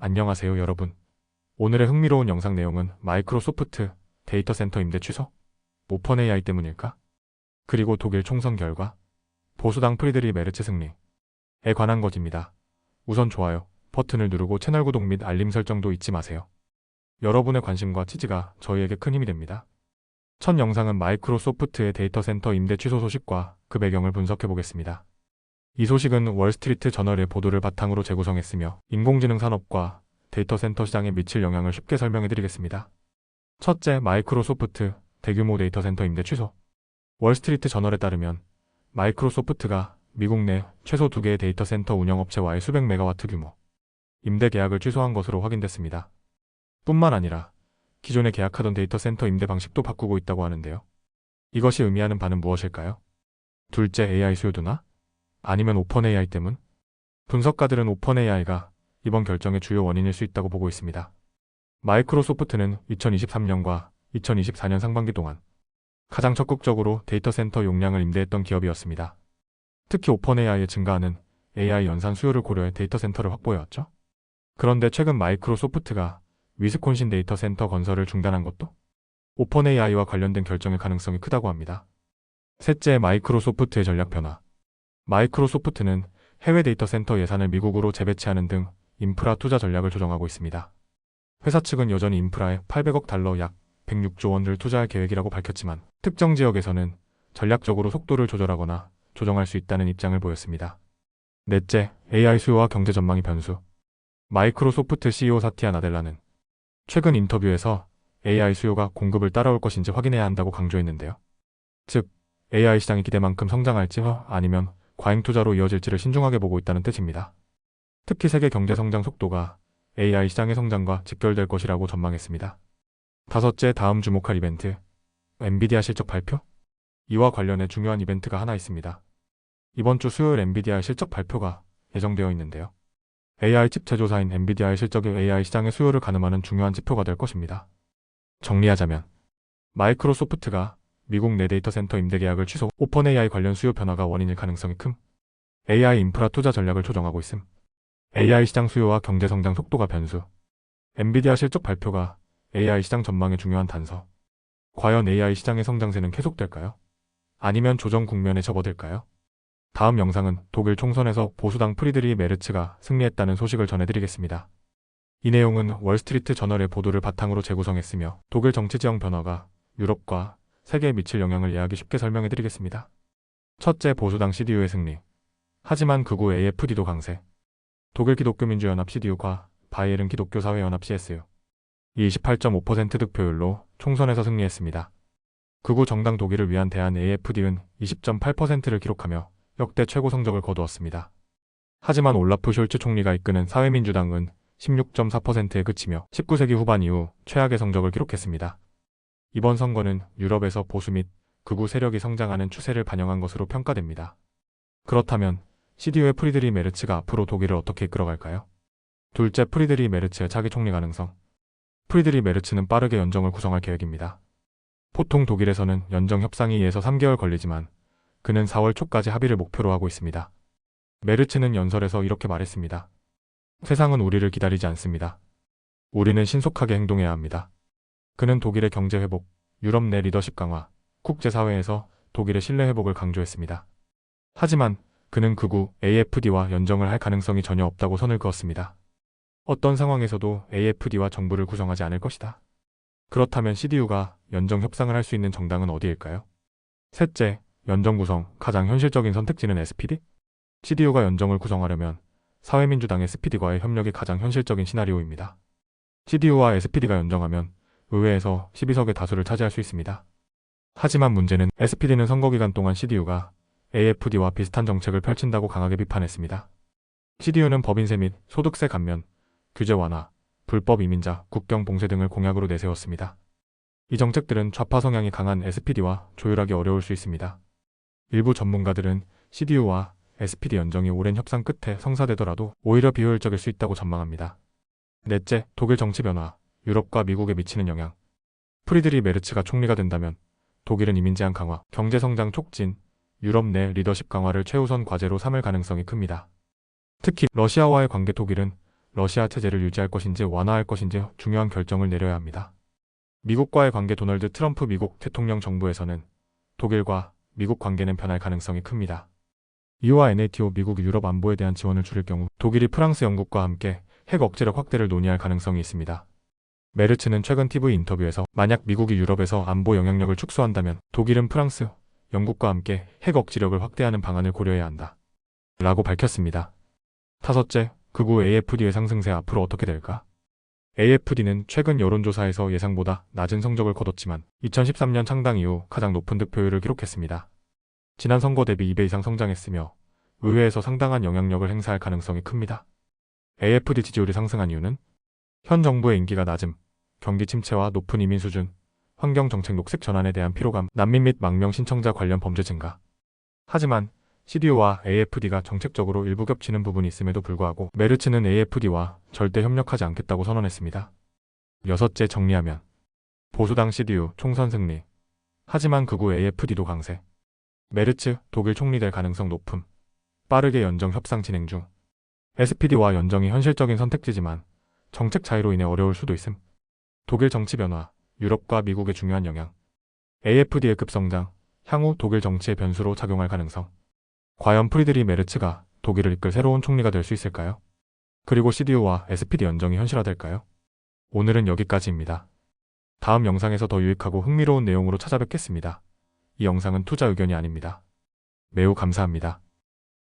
안녕하세요 여러분. 오늘의 흥미로운 영상 내용은 마이크로소프트 데이터 센터 임대 취소? 오픈 AI 때문일까? 그리고 독일 총선 결과, 보수당 프리드리 메르츠 승리에 관한 것입니다. 우선 좋아요 버튼을 누르고 채널 구독 및 알림 설정도 잊지 마세요. 여러분의 관심과 지지가 저희에게 큰 힘이 됩니다. 첫 영상은 마이크로소프트의 데이터 센터 임대 취소 소식과 그 배경을 분석해 보겠습니다. 이 소식은 월스트리트 저널의 보도를 바탕으로 재구성했으며 인공지능 산업과 데이터 센터 시장에 미칠 영향을 쉽게 설명해 드리겠습니다. 첫째, 마이크로소프트 대규모 데이터 센터 임대 취소. 월스트리트 저널에 따르면 마이크로소프트가 미국 내 최소 2개의 데이터 센터 운영업체와의 수백 메가와트 규모 임대 계약을 취소한 것으로 확인됐습니다. 뿐만 아니라 기존에 계약하던 데이터 센터 임대 방식도 바꾸고 있다고 하는데요. 이것이 의미하는 바는 무엇일까요? 둘째, AI 수요 둔화? 아니면 오픈 AI 때문? 분석가들은 오픈 AI가 이번 결정의 주요 원인일 수 있다고 보고 있습니다. 마이크로소프트는 2023년과 2024년 상반기 동안 가장 적극적으로 데이터 센터 용량을 임대했던 기업이었습니다. 특히 오픈 AI의 증가하는 AI 연산 수요를 고려해 데이터 센터를 확보해왔죠. 그런데 최근 마이크로소프트가 위스콘신 데이터 센터 건설을 중단한 것도 오픈 AI와 관련된 결정의 가능성이 크다고 합니다. 셋째, 마이크로소프트의 전략 변화. 마이크로소프트는 해외 데이터 센터 예산을 미국으로 재배치하는 등 인프라 투자 전략을 조정하고 있습니다. 회사 측은 여전히 인프라에 800억 달러 약 106조 원을 투자할 계획이라고 밝혔지만 특정 지역에서는 전략적으로 속도를 조절하거나 조정할 수 있다는 입장을 보였습니다. 넷째, AI 수요와 경제 전망이 변수. 마이크로소프트 CEO 사티아 나델라는 최근 인터뷰에서 AI 수요가 공급을 따라올 것인지 확인해야 한다고 강조했는데요. 즉, AI 시장이 기대만큼 성장할지 아니면 과잉 투자로 이어질지를 신중하게 보고 있다는 뜻입니다. 특히 세계 경제 성장 속도가 AI 시장의 성장과 직결될 것이라고 전망했습니다. 다섯째, 다음 주목할 이벤트. 엔비디아 실적 발표? 이와 관련해 중요한 이벤트가 하나 있습니다. 이번 주 수요일 엔비디아의 실적 발표가 예정되어 있는데요. AI 칩 제조사인 엔비디아의 실적이 AI 시장의 수요를 가늠하는 중요한 지표가 될 것입니다. 정리하자면 마이크로소프트가 미국 내 데이터 센터 임대 계약을 취소, 오픈 AI 관련 수요 변화가 원인일 가능성이 큼. AI 인프라 투자 전략을 조정하고 있음. AI 시장 수요와 경제 성장 속도가 변수. 엔비디아 실적 발표가 AI 시장 전망의 중요한 단서. 과연 AI 시장의 성장세는 계속될까요? 아니면 조정 국면에 접어들까요? 다음 영상은 독일 총선에서 보수당 프리드리 메르츠가 승리했다는 소식을 전해드리겠습니다. 이 내용은 월스트리트 저널의 보도를 바탕으로 재구성했으며 독일 정치 지형 변화가 유럽과 세계에 미칠 영향을 이해하기 쉽게 설명해드리겠습니다. 첫째, 보수당 CDU의 승리. 하지만 극우 AFD도 강세. 독일 기독교민주연합 CDU과 바이에른 기독교사회연합 CSU. 28.5% 득표율로 총선에서 승리했습니다. 극우 정당 독일을 위한 대안 AFD는 20.8%를 기록하며 역대 최고 성적을 거두었습니다. 하지만 올라프 숄츠 총리가 이끄는 사회민주당은 16.4%에 그치며 19세기 후반 이후 최악의 성적을 기록했습니다. 이번 선거는 유럽에서 보수 및 극우 세력이 성장하는 추세를 반영한 것으로 평가됩니다. 그렇다면 CDU의 프리드리 메르츠가 앞으로 독일을 어떻게 이끌어갈까요? 둘째, 프리드리 메르츠의 차기 총리 가능성. 프리드리 메르츠는 빠르게 연정을 구성할 계획입니다. 보통 독일에서는 연정 협상이 2에서 3개월 걸리지만 그는 4월 초까지 합의를 목표로 하고 있습니다. 메르츠는 연설에서 이렇게 말했습니다. 세상은 우리를 기다리지 않습니다. 우리는 신속하게 행동해야 합니다. 그는 독일의 경제 회복, 유럽 내 리더십 강화, 국제사회에서 독일의 신뢰 회복을 강조했습니다. 하지만 그는 극우 AFD와 연정을 할 가능성이 전혀 없다고 선을 그었습니다. 어떤 상황에서도 AFD와 정부를 구성하지 않을 것이다. 그렇다면 CDU가 연정 협상을 할 수 있는 정당은 어디일까요? 셋째, 연정 구성, 가장 현실적인 선택지는 SPD? CDU가 연정을 구성하려면 사회민주당 SPD과의 협력이 가장 현실적인 시나리오입니다. CDU와 SPD가 연정하면 의회에서 12석의 다수를 차지할 수 있습니다. 하지만 문제는 SPD는 선거 기간 동안 CDU가 AFD와 비슷한 정책을 펼친다고 강하게 비판했습니다. CDU는 법인세 및 소득세 감면, 규제 완화, 불법 이민자, 국경 봉쇄 등을 공약으로 내세웠습니다. 이 정책들은 좌파 성향이 강한 SPD와 조율하기 어려울 수 있습니다. 일부 전문가들은 CDU와 SPD 연정이 오랜 협상 끝에 성사되더라도 오히려 비효율적일 수 있다고 전망합니다. 넷째, 독일 정치 변화, 유럽과 미국에 미치는 영향. 프리드리 메르츠가 총리가 된다면 독일은 이민 제한 강화, 경제 성장 촉진, 유럽 내 리더십 강화를 최우선 과제로 삼을 가능성이 큽니다. 특히 러시아와의 관계 독일은 러시아 체제를 유지할 것인지 완화할 것인지 중요한 결정을 내려야 합니다. 미국과의 관계 도널드 트럼프 미국 대통령 정부에서는 독일과 미국 관계는 변할 가능성이 큽니다. 이와 NATO 미국 유럽 안보에 대한 지원을 줄일 경우 독일이 프랑스 영국과 함께 핵 억제력 확대를 논의할 가능성이 있습니다. 메르츠는 최근 TV 인터뷰에서 만약 미국이 유럽에서 안보 영향력을 축소한다면 독일은 프랑스, 영국과 함께 핵 억지력을 확대하는 방안을 고려해야 한다. 라고 밝혔습니다. 다섯째, 극우 AFD의 상승세 앞으로 어떻게 될까? AFD는 최근 여론조사에서 예상보다 낮은 성적을 거뒀지만 2013년 창당 이후 가장 높은 득표율을 기록했습니다. 지난 선거 대비 2배 이상 성장했으며 의회에서 상당한 영향력을 행사할 가능성이 큽니다. AFD 지지율이 상승한 이유는 현 정부의 인기가 낮음, 경기 침체와 높은 이민 수준, 환경정책 녹색 전환에 대한 피로감, 난민 및 망명 신청자 관련 범죄 증가. 하지만 CDU와 AFD가 정책적으로 일부 겹치는 부분이 있음에도 불구하고 메르츠는 AFD와 절대 협력하지 않겠다고 선언했습니다. 여섯째, 정리하면 보수당 CDU 총선 승리. 하지만 극우 AFD도 강세. 메르츠 독일 총리 될 가능성 높음. 빠르게 연정 협상 진행 중. SPD와 연정이 현실적인 선택지지만 정책 차이로 인해 어려울 수도 있음. 독일 정치 변화, 유럽과 미국의 중요한 영향. AFD의 급성장, 향후 독일 정치의 변수로 작용할 가능성. 과연 프리드리 메르츠가 독일을 이끌 새로운 총리가 될 수 있을까요? 그리고 CDU와 SPD 연정이 현실화될까요? 오늘은 여기까지입니다. 다음 영상에서 더 유익하고 흥미로운 내용으로 찾아뵙겠습니다. 이 영상은 투자 의견이 아닙니다. 매우 감사합니다.